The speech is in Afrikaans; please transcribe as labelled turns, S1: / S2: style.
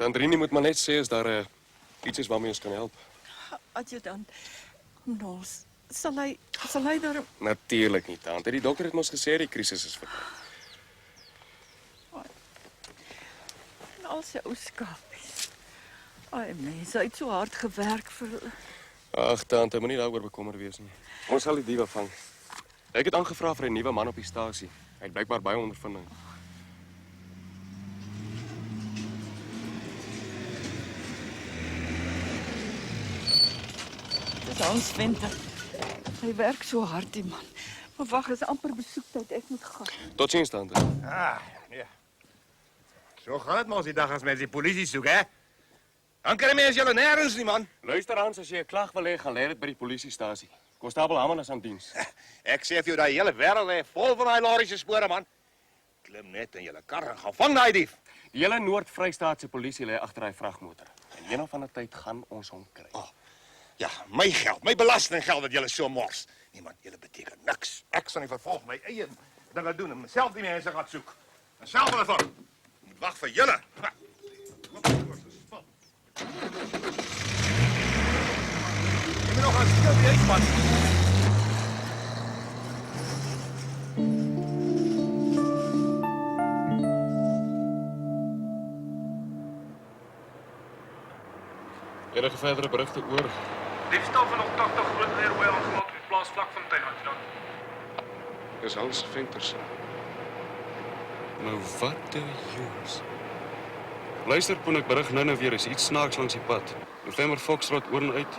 S1: Tandrini moet maar net sê as daar iets is waarmee ons kan help.
S2: Adjutant, Nols, sal hy daar...
S1: Natuurlik nie, tante. Die dokter het ons gesê die krisis is verby.
S2: En al sy ou skapies. Ai, mense, hy het so hard gewerk vir...
S1: Ag, tante, moenie daaroor bekommer wees nie. Ons sal die diewe vang. Ek het aangevra vir 'n nuwe man op die stasie. Hy het blykbaar baie ondervinding.
S2: Dis Hans Venter. Hy werk so hard, die man. Maar wag, is amper besoektyd. Ek moet gaan.
S1: Totsiens, tante.
S3: Ja. Zo gaat het maar die dag als mensen die politie zoeken, hè? Dan kunnen mensen jullie nergens niet, man.
S1: Luister, Hans, as jy 'n klag wil hê, gaan lê dit by die polisiestasie. Konstabel Hamman is aan diens.
S3: Ik zeg je dat je hele wereld ligt vol van die lorische sporen, man. Klim net in jullie kar en ga vang die dief.
S1: Die hele Noord-Vrystaatse polisie lê agter daai vragmotor. En een of ander tyd gaan ons hom kry.
S3: Ja, mijn geld, mijn belastinggeld dat jullie zo mors. Niemand, jullie betekent niks. Ik zal niet vervolgen mijn eigen dingen doen en mezelf die mensen gaat zoeken. En zelf wel ervan. Ik moet wachten voor jullie. Ha. Ik ben nog aan het stil die eetpas.
S1: Enige verdere berigte oor?
S4: Diefstal van 80 groot leerhooi aangemeld op die plaas Vlakfontein, adjutant.
S1: Dis Hans Venter. Nou wat die jongens. Luister, Poen, ek berig nou weer is iets snaaks langs die pad. November Foxtrot oor en uit.